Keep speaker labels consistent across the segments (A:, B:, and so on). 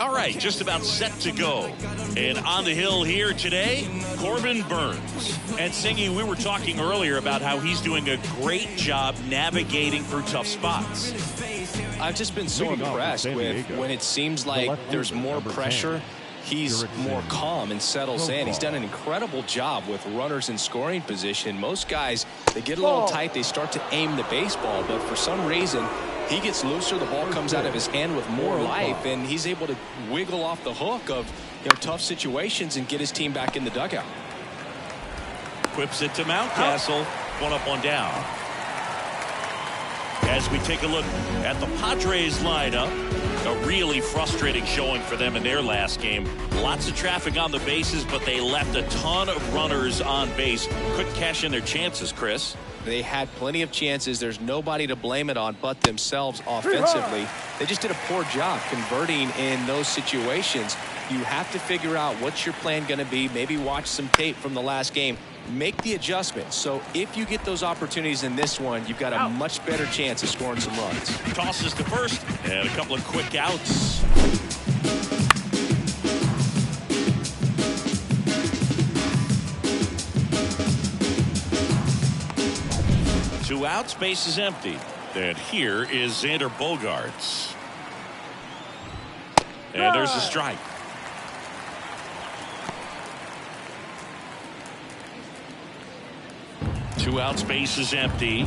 A: All right, just about set to go. And on the hill here today, Corbin Burnes. And Singy, we were talking earlier about how he's doing a great job navigating through tough spots.
B: I've just been so impressed with when it seems like there's more pressure. He's more calm and settles in. He's done an incredible job with runners in scoring position. Most guys, they get a little tight. They start to aim the baseball. But for some reason, he gets looser. The ball comes out of his hand with more life. And he's able to wiggle off the hook of tough situations and get his team back in the dugout.
A: Whips it to Mountcastle. One up, one down. As we take a look at the Padres lineup, a really frustrating showing for them in their last game. Lots of traffic on the bases, but they left a ton of runners on base. Couldn't cash in their chances, Chris.
B: They had plenty of chances. There's nobody to blame it on but themselves offensively. They just did a poor job converting in those situations. You have to figure out what's your plan going to be. Maybe watch some tape from the last game. Make the adjustments. So if you get those opportunities in this one, you've got a much better chance of scoring some runs.
A: Tosses to first and a couple of quick outs. Two outs, base is empty. And here is Xander Bogaerts. And there's a strike. Two outs, base is empty.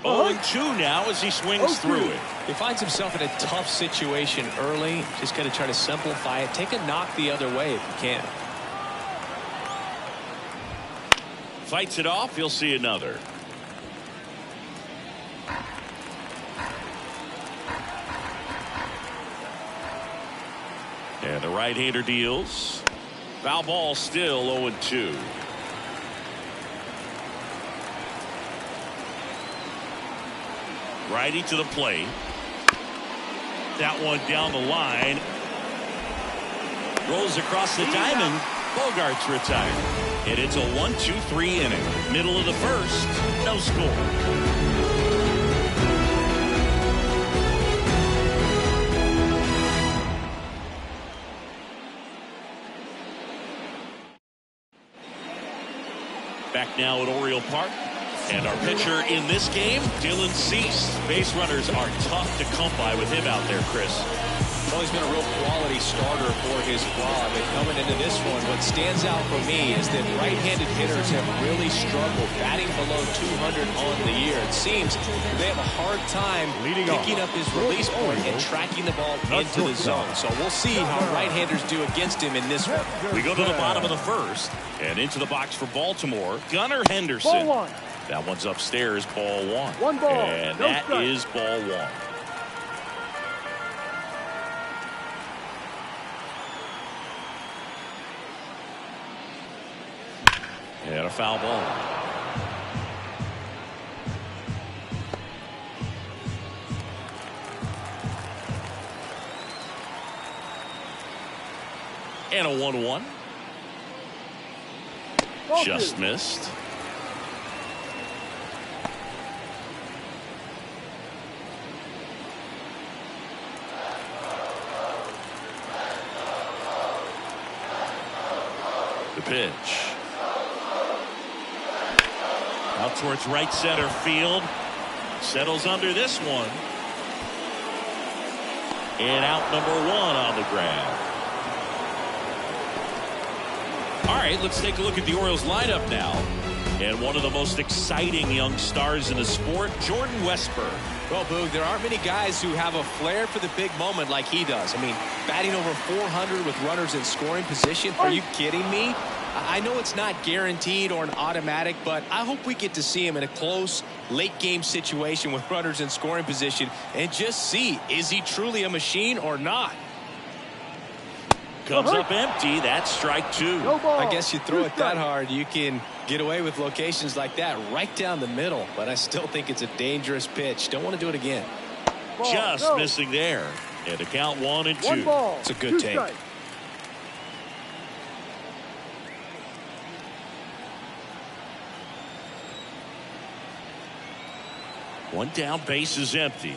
A: 0-2 now as he swings through it.
B: He finds himself in a tough situation early. Just got to try to simplify it. Take a knock the other way if you can.
A: Fights it off. He'll see another. And the right-hander deals. Foul ball, still 0-2. Righty to the plate. That one down the line. Rolls across the diamond. Bogaerts retired. And it's a 1-2-3 inning. Middle of the first. No score. Back now at Oriole Park. And our pitcher in this game, Dylan Cease. Base runners are tough to come by with him out there, Chris.
B: Well, he's been a real quality starter for his squad. But coming into this one, what stands out for me is that right-handed hitters have really struggled, batting below 200 on the year. It seems they have a hard time picking up his release point and tracking the ball into the zone. So we'll see how right-handers do against him in this one.
A: We go to the bottom of the first and into the box for Baltimore. Gunnar Henderson. That one's upstairs, ball one.
C: One ball.
A: And
C: no
A: that
C: strike.
A: is ball one. And a foul ball. And a 1-1. Just missed. The pitch. Out towards right center field. Settles under this one. And out number one on the grab. All right, let's take a look at the Orioles lineup now. And one of the most exciting young stars in the sport, Jordan Westburg.
B: Well, Boog, there aren't many guys who have a flair for the big moment like he does. I mean, batting over 400 with runners in scoring position. Are you kidding me? I know it's not guaranteed or an automatic, but I hope we get to see him in a close, late-game situation with runners in scoring position and just see, is he truly a machine or not?
A: Comes up empty. That's strike two.
B: I guess you throw it that hard, you can get away with locations like that right down the middle. But I still think it's a dangerous pitch. Don't want to do it again.
A: Just missing there. And the count 1-2.
B: It's a good take.
A: One down, base is empty.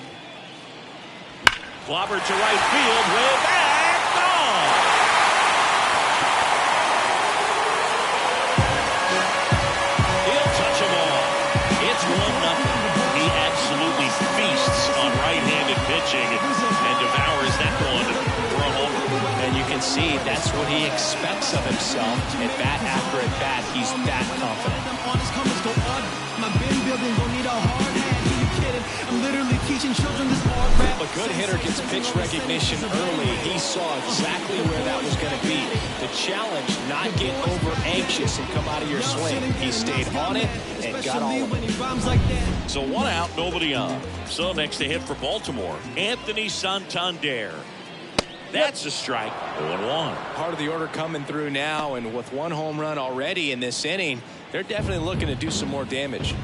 A: Clobbered to right field, way back, gone. He'll touch them all. It's 1-0. He absolutely feasts on right-handed pitching and devours that one for a homer.
B: And you can see that's what he expects of himself. At bat after at bat, he's that confident. A good hitter gets pitch recognition early. He saw exactly where that was going to be. The challenge, not get over anxious and come out of your swing. He stayed on it and got all of it.
A: So 1 out, nobody on. So next to hit for Baltimore, Anthony Santander. That's a strike. 0-1.
B: Part of the order coming through now, and with 1 home run already in this inning, they're definitely looking to do some more damage.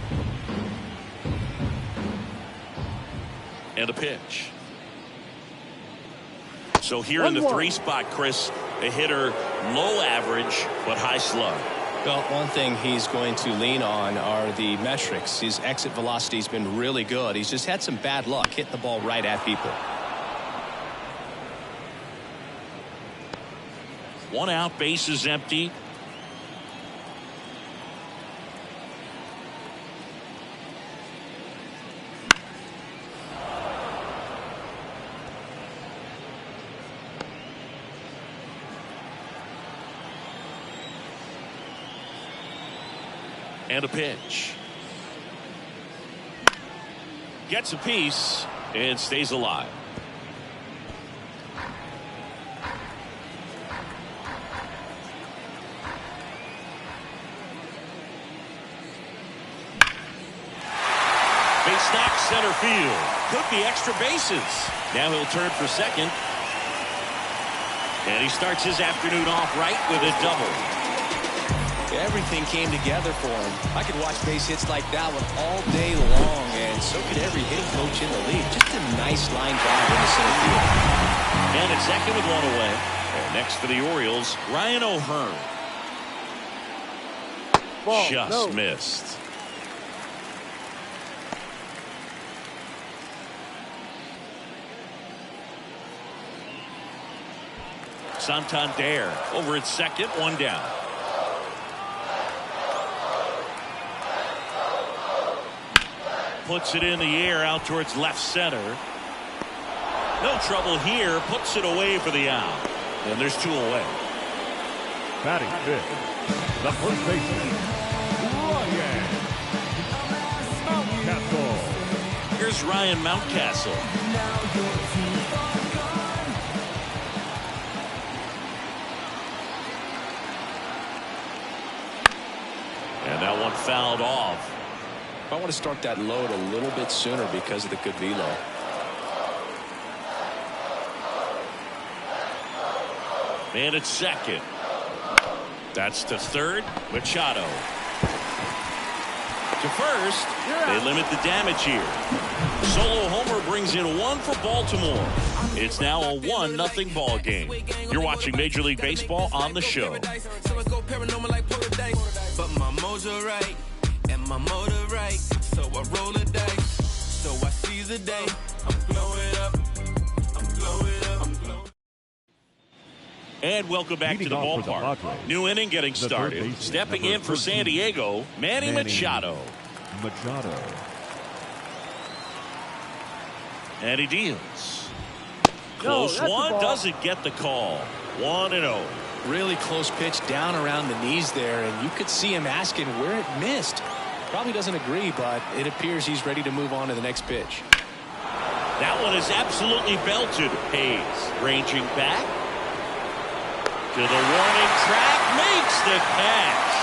A: And a pitch. So here in the 3 spot, Chris, a hitter low average but high slug.
B: Well, one thing he's going to lean on are the metrics. His exit velocity has been really good. He's just had some bad luck hitting the ball right at people.
A: 1 out, bases empty. And a pitch. Gets a piece and stays alive. Base knock center field. Could be extra bases. Now he'll turn for second. And he starts his afternoon off right with a double.
B: Everything came together for him. I could watch base hits like that one all day long, and so could every hitting coach in the league. Just a nice line drive into center field.
A: And at second with 1 away. And next for the Orioles, Ryan O'Hearn. Just missed. Santander over at second, 1 down. Puts it in the air out towards left center. No trouble here. Puts it away for the out. And there's 2 away.
C: Batting fifth, the first baseman, Ryan Mountcastle.
A: Here's Ryan Mountcastle. And that one fouled off.
B: I want to start that load a little bit sooner because of the good velo.
A: And at second. That's to third. Machado. To first. They limit the damage here. Solo homer brings in 1 for Baltimore. It's now a 1-0 ball game. You're watching Major League Baseball on the show.
D: But my mojo right. My motor right, so I roll a dice, so I seize the day. I'm blowing up, I'm blowing up, I'm blowing.
A: And welcome back to the ballpark. New inning getting started. Stepping in for San Diego, Manny Machado. And he deals. Close one, doesn't get the call. 1-0.
B: Really close pitch down around the knees there, and you could see him asking where it missed. Probably doesn't agree, but it appears he's ready to move on to the next pitch.
A: That one is absolutely belted. Hayes ranging back to the warning track, makes the catch.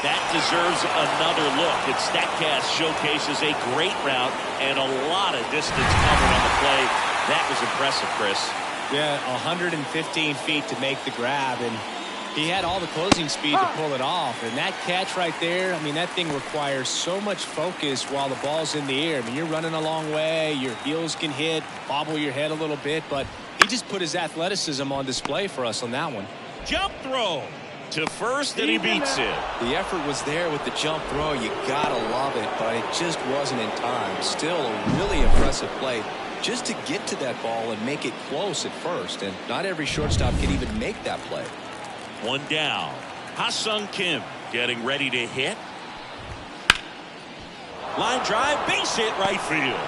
A: That deserves another look. And StatCast showcases a great route and a lot of distance covered on the play. That was impressive, Chris.
B: Yeah, 115 feet to make the grab, and he had all the closing speed to pull it off. And that catch right there, I mean, that thing requires so much focus while the ball's in the air. I mean, you're running a long way, your heels can hit, bobble your head a little bit, but he just put his athleticism on display for us on that one.
A: Jump throw. To first, and he beats it.
B: The effort was there with the jump throw. You gotta love it, but it just wasn't in time. Still a really impressive play just to get to that ball and make it close at first. And not every shortstop can even make that play.
A: One down. Ha-Sung Kim getting ready to hit. Line drive, base hit, right field.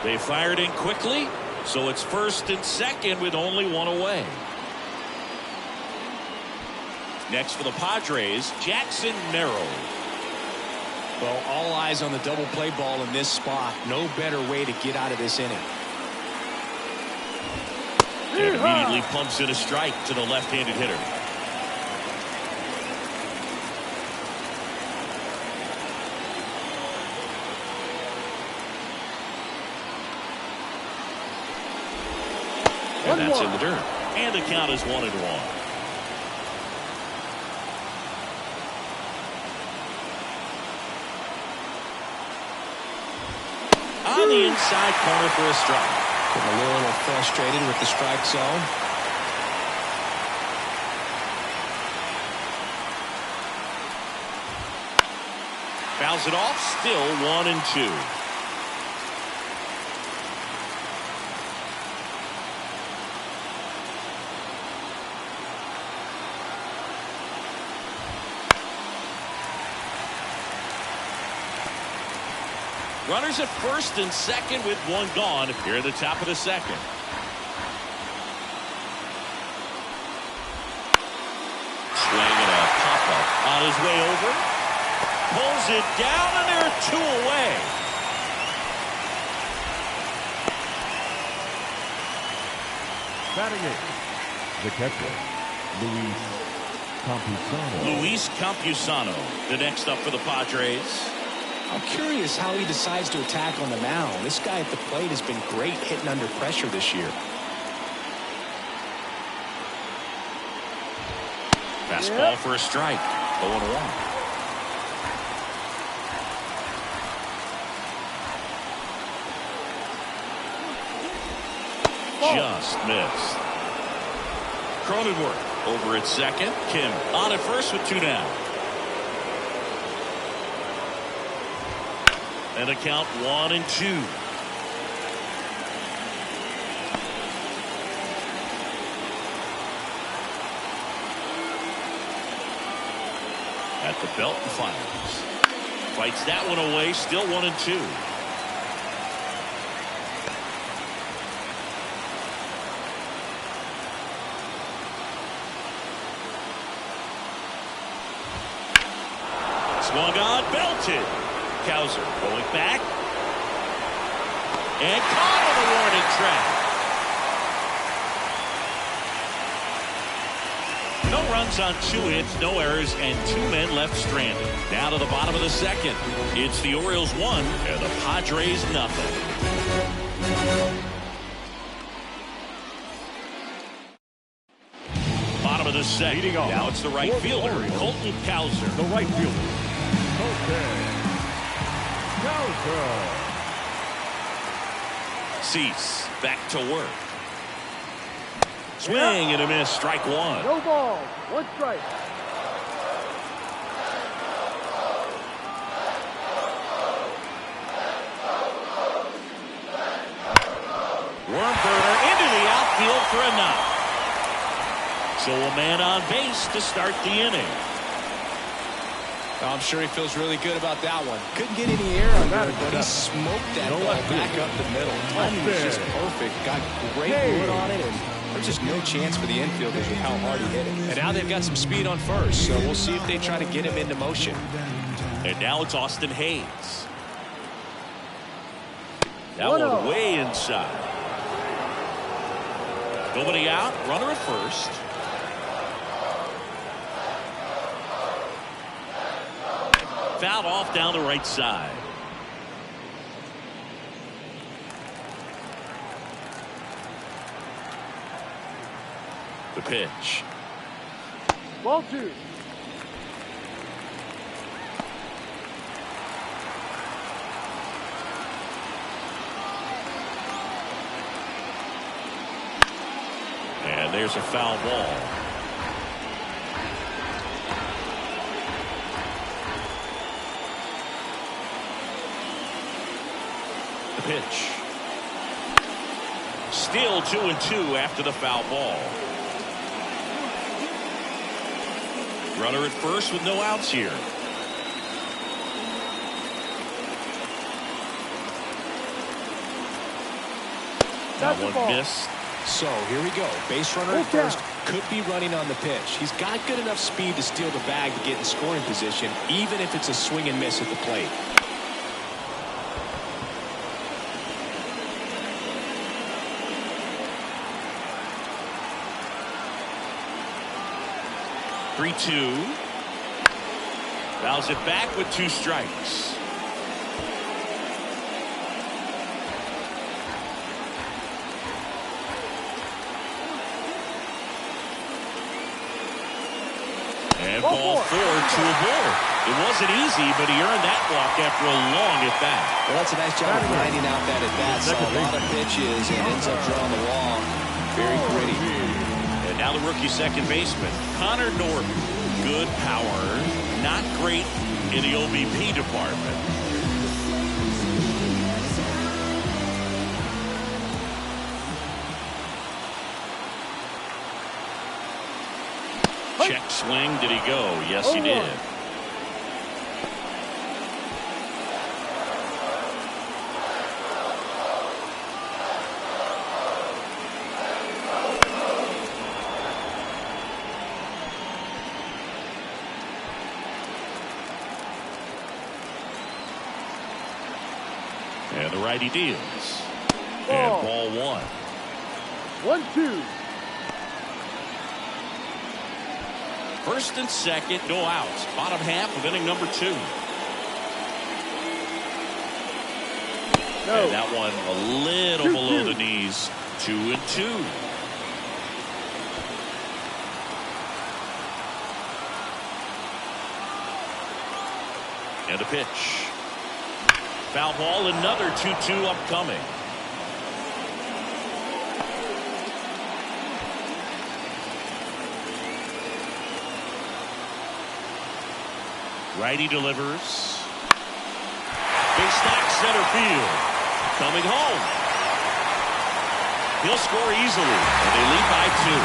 A: They fired in quickly, so it's first and second with only one away. Next for the Padres, Jackson Merrill.
B: Well, all eyes on the double play ball in this spot. No better way to get out of this inning.
A: And immediately pumps in a strike to the left-handed hitter. And that's in the dirt. And the count is 1-1. On the inside corner for a strike.
B: Getting a little frustrated with the strike zone.
A: Fouls it off, still 1-2. Runners at first and second with one gone here at the top of the second. Swinging a pop-up on his way over. Pulls it down, and there are two away.
C: Batting it, the catcher, Luis Campusano.
A: The next up for the Padres.
B: I'm curious how he decides to attack on the mound. This guy at the plate has been great hitting under pressure this year.
A: Fastball for a strike. 0-1. Just missed. Cronenworth over at second. Kim on at first with two down. And a count 1-2. At the belt and fires. Fights that one away, still 1-2. Swung on, belted. Cowser going back. And caught on the warning track. No runs on 2 hits, no errors, and 2 men left stranded. Now to the bottom of the second. It's the Orioles 1 and the Padres nothing. Bottom of the second. Now it's the right fielder, Colton Cowser.
C: The right fielder, Colton Cowser.
A: Cease back to work. Swing and a miss. Strike one.
E: No ball. 1 strike.
A: Worm burner into the outfield for a knock. So a man on base to start the inning.
B: I'm sure he feels really good about that one. Couldn't get any air under it, but he smoked that ball back up the middle. Timing was just perfect. Got great wood on it, and there's just no chance for the infielders with how hard he hit it. And now they've got some speed on first, so we'll see if they try to get him into motion.
A: And now it's Austin Hayes. That one way inside. Nobody out. Runner at first. Fouled off down the right side. The pitch.
E: Ball 2.
A: And there's a foul ball. the pitch. Still 2-2 after the foul ball. Runner at first with no outs here. That one missed.
B: So here we go. Base runner at first, could be running on the pitch. He's got good enough speed to steal the bag to get in scoring position, even if it's a swing and miss at the plate.
A: Three-two. Fouls it back with 2 strikes. And ball 4 to a ball. It wasn't easy, but he earned that walk after a long at-bat.
B: Well, that's a nice job of grinding out that at-bat. Saw a lot of pitches and ends up drawing the wall. Very pretty.
A: And now the rookie second baseman, Connor Norton. Good power, not great in the OBP department. Check swing. Did he go? Yes, he did. And the righty deals. And ball 1.
E: 1-2.
A: First and second, no outs. Bottom half of inning number 2.
E: No.
A: And that one a little below the knees. 2-2. And a pitch. Foul ball, another 2-2 upcoming. Righty delivers. Big stack center field. Coming home. He'll score easily, and they lead by 2.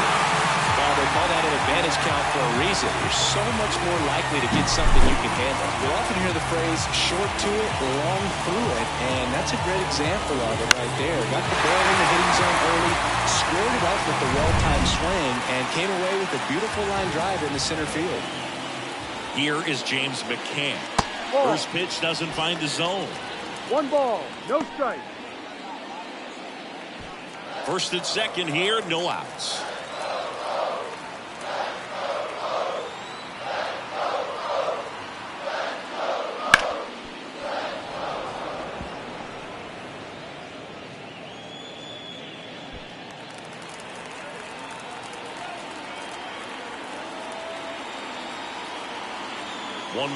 B: Well, they call that an advantage count for a reason. You're so much more likely to get something you can handle. You'll often hear the phrase short to it, long through it, and that's a great example of it right there. Got the ball in the hitting zone early, squared it up with the well-timed swing, and came away with a beautiful line drive in the center field.
A: Here is James McCann. First pitch doesn't find the zone.
E: 1 ball, no strike.
A: First and second here, no outs.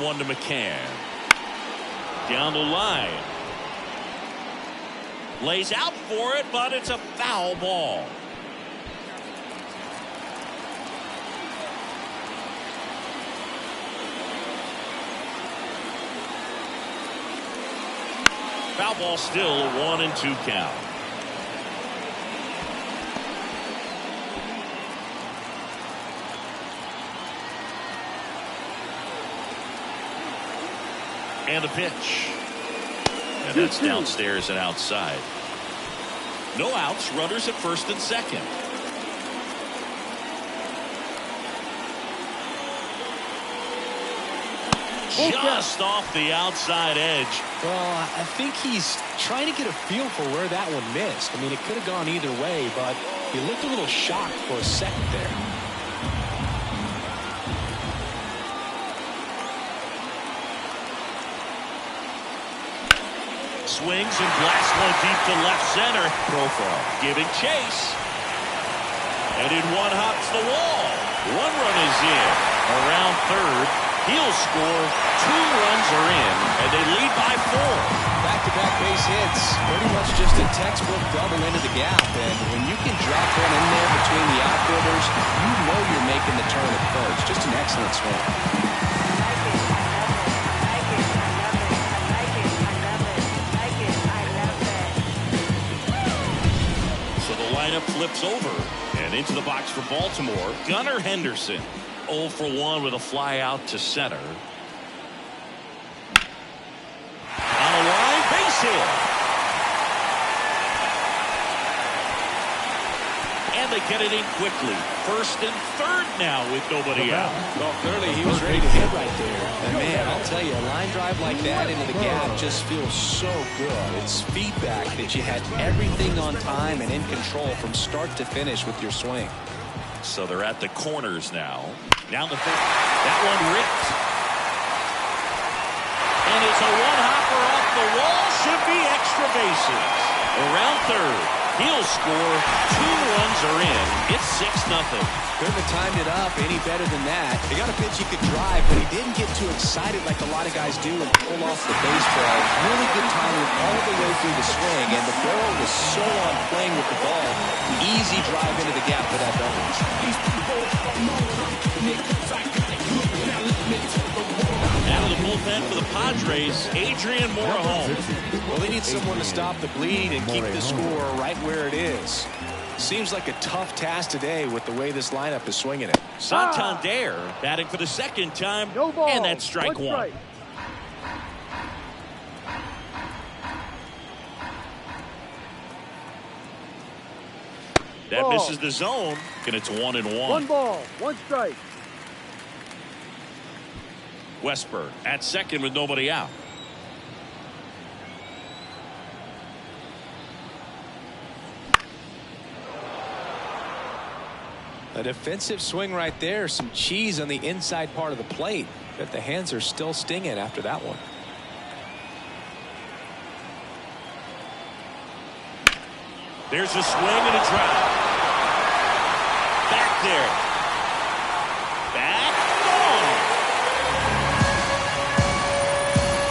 A: One to McCann. Down the line. Lays out for it, but it's a foul ball. Foul ball, still a 1-2 count. And a pitch. And that's downstairs and outside. No outs, runners at first and second. Just off the outside edge.
B: Well, I think he's trying to get a feel for where that one missed. I mean, it could have gone either way, but he looked a little shocked for a second there.
A: Swings and blasts one deep to left center. Profile giving chase. And in one hops the wall. 1 run is in. Around third. He'll score. 2 runs are in. And they lead by 4.
B: Back-to-back base hits. Pretty much just a textbook double into the gap. And when you can drop one in there between the outfielders, you know you're making the turn at first. Just an excellent swing.
A: flips over and into the box for Baltimore. Gunnar Henderson 0 for 1 with a fly out to center. On a line, base hit. And they get it in quickly. First and third now with nobody out.
B: Well, clearly he was ready to hit right there. And man, I'll tell you, a line drive like that into the gap just feels so good. It's feedback that you had everything on time and in control from start to finish with your swing.
A: So they're at the corners now. Down the third. That one ripped. And it's a one-hopper off the wall. Should be extra bases. Around third. He'll score. 2 runs are in. It's 6-0.
B: Couldn't have timed it up any better than that. He got a pitch he could drive, but he didn't get too excited like a lot of guys do and pull off the baseball. Really good timing all the way through the swing, and the barrel was so on playing with the ball. Easy drive into the gap for that double.
A: Out of the bullpen for the Padres, Adrian Morejon.
B: Well, they need someone to stop the bleed and keep the score right where it is. Seems like a tough task today with the way this lineup is swinging it.
A: Santander batting for the second time,
E: No ball.
A: and that's strike one. That
E: Ball.
A: misses the zone, and it's 1-1.
E: 1 ball, 1 strike.
A: Westberg at second with nobody out.
B: A defensive swing right there. Some cheese on the inside part of the plate. But the hands are still stinging after that one.
A: There's a swing and a drive. Back there. Back. Gone.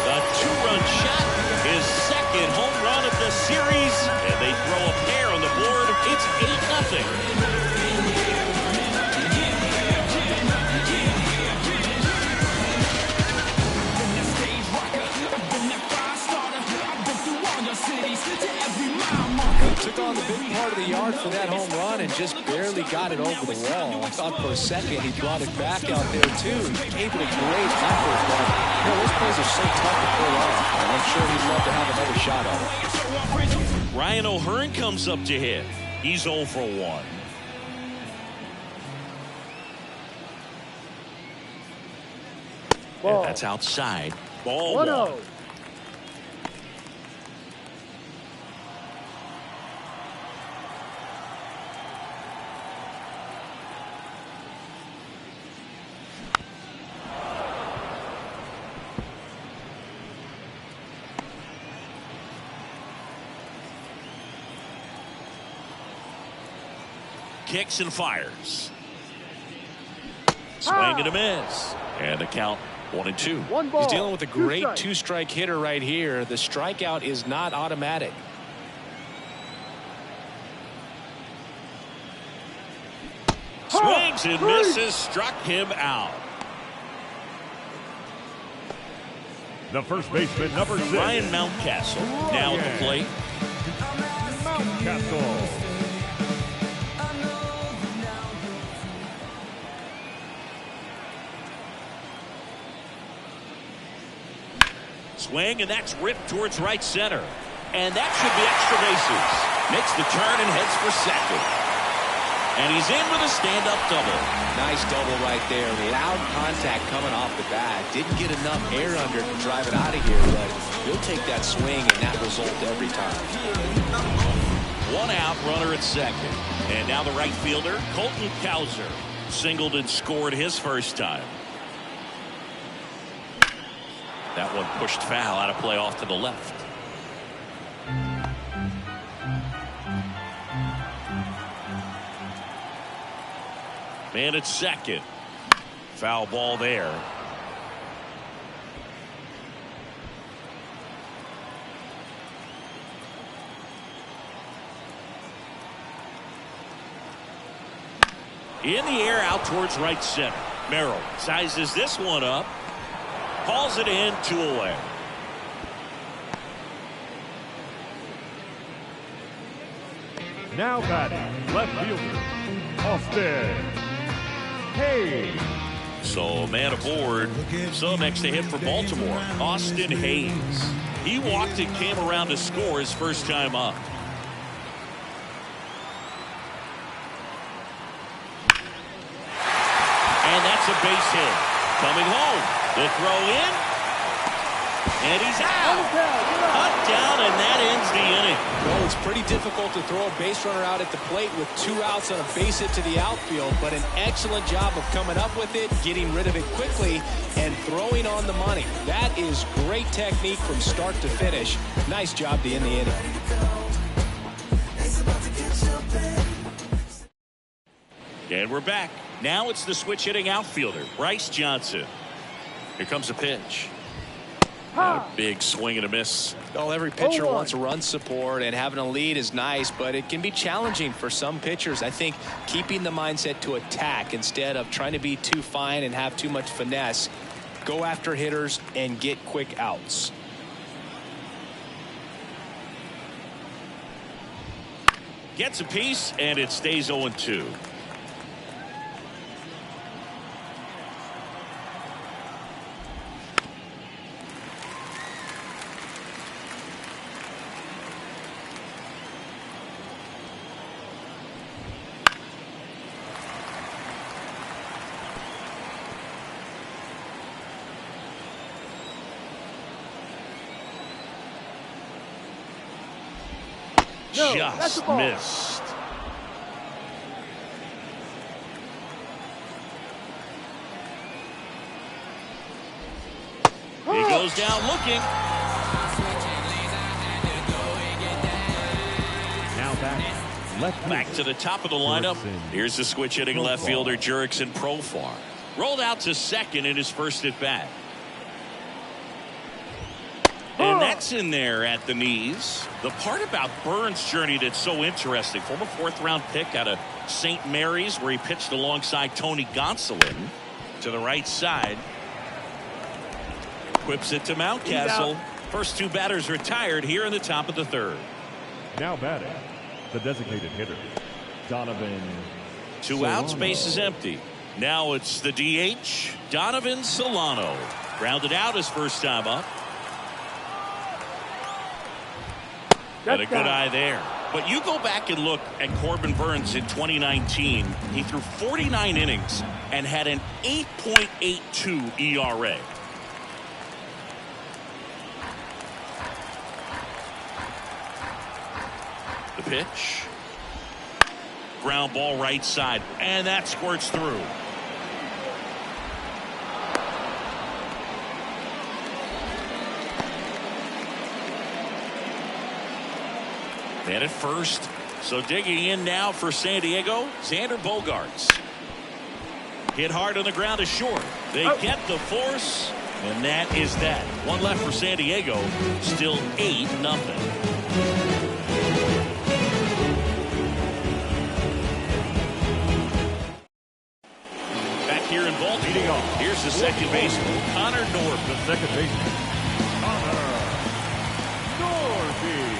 A: The 2-run shot. His second home run of the series. And they throw a pair on the board. It's 8-0.
B: Took on the big part of the yard for that home run and just barely got it over the wall. I thought for a second he brought it back out there too. He gave it a great effort, but those plays are so tough to pull off. And I'm sure he'd love to have another shot at it.
A: Ryan O'Hearn comes up to hit. He's 0 for 1.
E: Ball.
A: And that's outside. Ball
E: 1-0.
A: Kicks and fires. Swing and a miss. And the count 1-2.
E: 1 ball.
B: He's dealing with a great
E: 2 strike.
B: two-strike hitter right here. The strikeout is not automatic.
A: Swings and misses. Struck him out.
C: The first baseman, number 6.
A: Ryan Mountcastle now at the plate.
C: Mountcastle.
A: Swing, and that's ripped towards right center. And that should be extra bases. Makes the turn and heads for second. And he's in with a stand-up double.
B: Nice double right there. Loud contact coming off the bat. Didn't get enough air under it to drive it out of here, but he'll take that swing and that result every time.
A: 1 out, runner at second. And now the right fielder, Colton Cowser, singled and scored his first time. That one pushed foul, out of play off to the left. Man at second. Foul ball there. In the air out towards right center. Merrill sizes this one up. Calls it in, 2 away.
C: Now batting, left fielder, Austin Hayes.
A: So man aboard. So next to hit for Baltimore, Austin Hayes. He walked and came around to score his first time up. And that's a base hit. Coming home. The throw in. And he's out. Cut down, and that ends the inning.
B: Well, it's pretty difficult to throw a base runner out at the plate with 2 outs on a base hit to the outfield, but an excellent job of coming up with it, getting rid of it quickly, and throwing on the money. That is great technique from start to finish. Nice job to end the inning.
A: And we're back. Now it's the switch hitting outfielder, Bryce Johnson. Here comes a pitch. And a big swing and a miss.
B: Well, every pitcher wants run support, and having a lead is nice, but it can be challenging for some pitchers. I think keeping the mindset to attack instead of trying to be too fine and have too much finesse. Go after hitters and get quick outs.
A: Gets a piece, and it stays 0-2. Just missed. He goes down looking.
C: Now
A: back to the top of the lineup. Here's the switch hitting left fielder Jurickson Profar. Rolled out to second in his first at bat. And that's in there at the knees. The part about Burns' journey that's so interesting, former 4th-round pick out of St. Mary's, where he pitched alongside Tony Gonsolin to the right side. Whips it to Mountcastle. First 2 batters retired here in the top of the 3rd.
C: Now batting, the designated hitter, Donovan.
A: 2 outs, base is empty. Now it's the DH, Donovan Solano. Grounded out his first time up. And a good eye there. But you go back and look at Corbin Burns in 2019. He threw 49 innings and had an 8.82 ERA. The pitch. Ground ball right side. And that squirts through. And at first, so digging in now for San Diego, Xander Bogaerts. Hit hard on the ground is short. They get the force, and that is that. 1 left for San Diego, still 8-0. Back here in Baltimore, here's the second baseman, Connor North.
C: The second baseman, Connor Norby.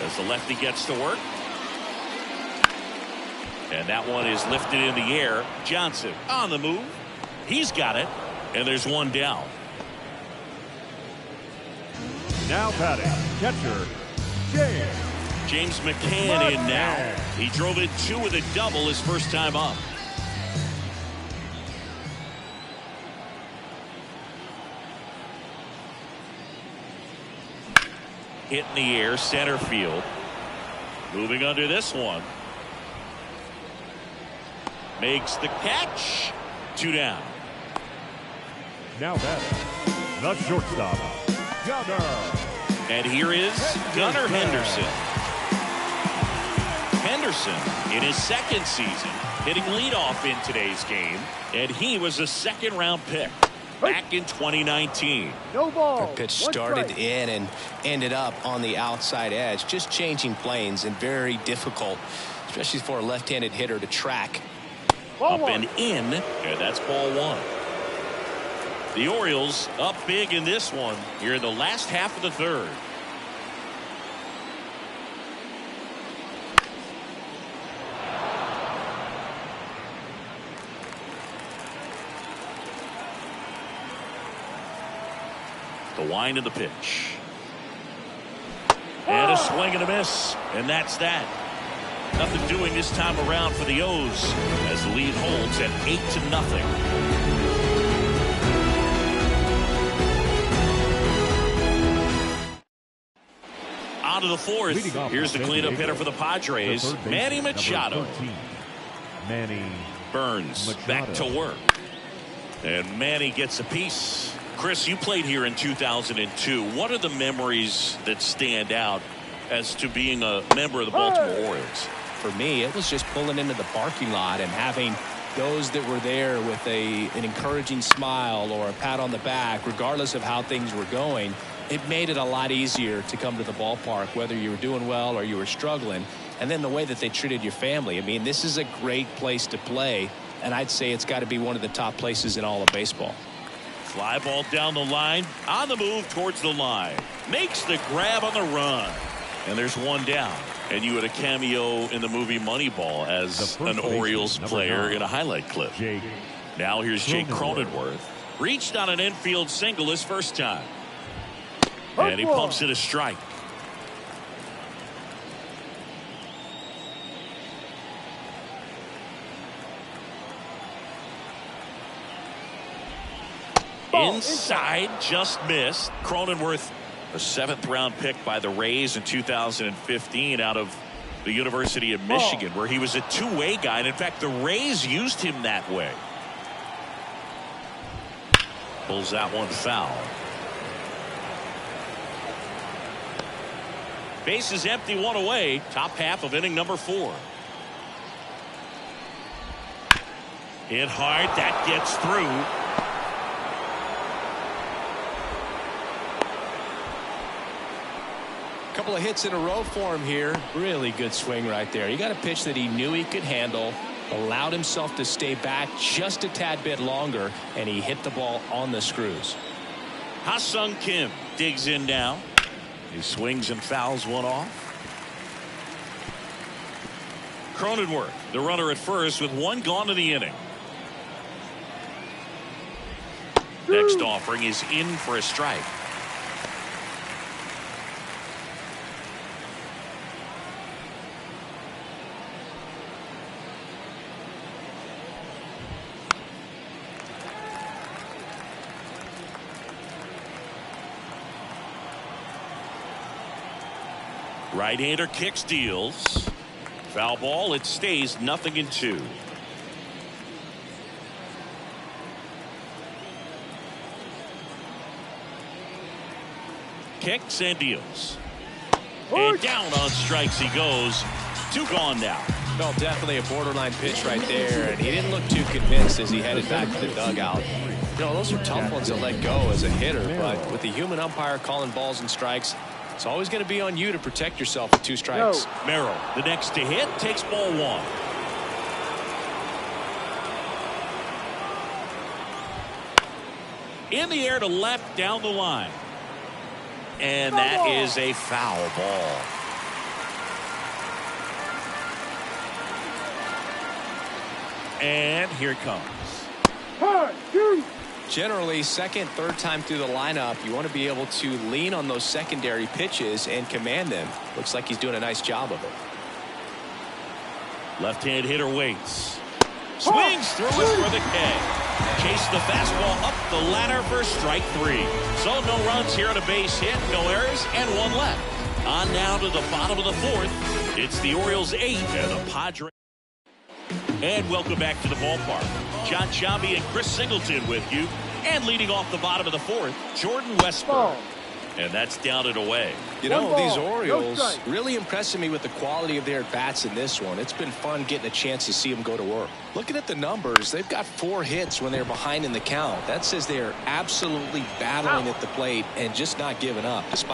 A: As the lefty gets to work. And that one is lifted in the air. Johnson on the move. He's got it. And there's 1 down.
C: Now batting, catcher,
A: James McCann in now. He drove it 2 with a double his first time up. Hit in the air, center field. Moving under this one. Makes the catch. 2 down.
C: Now batting, the shortstop, Gunnar.
A: And here is Gunnar Henderson. Henderson in his 2nd season hitting leadoff in today's game. And he was a 2nd-round pick back in 2019.
E: No ball.
B: The pitch started in and ended up on the outside edge, just changing planes, and very difficult, especially for a left-handed hitter, to track.
A: Up and in, and that's ball 1. The Orioles up big in this one here in the last half of the 3rd. The wind of the pitch. And a swing and a miss. And that's that. Nothing doing this time around for the O's as the lead holds at 8-0. On to the fourth. Here's the cleanup hitter for the Padres, Manny Machado.
C: Manny
A: Burns
C: Machado.
A: back to work. And Manny gets a piece. Chris, you played here in 2002. What are the memories that stand out as to being a member of the Baltimore Orioles?
B: For me, it was just pulling into the parking lot and having those that were there with an encouraging smile or a pat on the back, regardless of how things were going. It made it a lot easier to come to the ballpark, whether you were doing well or you were struggling. And then the way that they treated your family. I mean, this is a great place to play, and I'd say it's got to be one of the top places in all of baseball.
A: Fly ball down the line, on the move towards the line. Makes the grab on the run. And there's one down. And you had a cameo in the movie Moneyball as an Orioles player in a highlight clip. Now here's Jake Cronenworth. Reached on an infield single his first time. And he pumps it a strike. Inside, just missed. Cronenworth, a 7th-round pick by the Rays in 2015 out of the University of Michigan, where he was a two-way guy. And in fact, the Rays used him that way. Pulls that one foul. Bases empty, one away. Top half of inning number 4. Hit hard, that gets through.
B: Couple of hits in a row for him here. Really good swing right there. You got a pitch that he knew he could handle, allowed himself to stay back just a tad bit longer, and he hit the ball on the screws.
A: Ha-Sung Kim digs in now. He swings and fouls one off. Cronenworth, the runner at first with one gone in the inning. Next offering is in for a strike. Right-hander kicks, deals. Foul ball, it stays 0-2. Kicks and deals. And down on strikes he goes. 2 gone now.
B: Well, definitely a borderline pitch right there, and he didn't look too convinced as he headed back to the dugout. You know, those are tough ones to let go as a hitter, but with the human umpire calling balls and strikes, it's always going to be on you to protect yourself with 2 strikes.
A: Merrill, the next to hit, takes ball 1. In the air to left, down the line. And that is a foul ball. And here it comes.
B: Generally, second, third time through the lineup, you want to be able to lean on those secondary pitches and command them. Looks like he's doing a nice job of it.
A: Left-hand hitter waits. Swings through it for the K. Chase the fastball up the ladder for strike 3. So no runs here on a base hit, no errors, and 1 left. On now to the bottom of the 4th. It's the Orioles 8 and the Padres. And welcome back to the ballpark. John Sciambi and Chris Singleton with you. And leading off the bottom of the 4th, Jordan Westburg. And that's down and away.
B: You know, these Orioles really impressing me with the quality of their at-bats in this one. It's been fun getting a chance to see them go to work. Looking at the numbers, they've got 4 hits when they're behind in the count. That says they are absolutely battling at the plate and just not giving up. Despite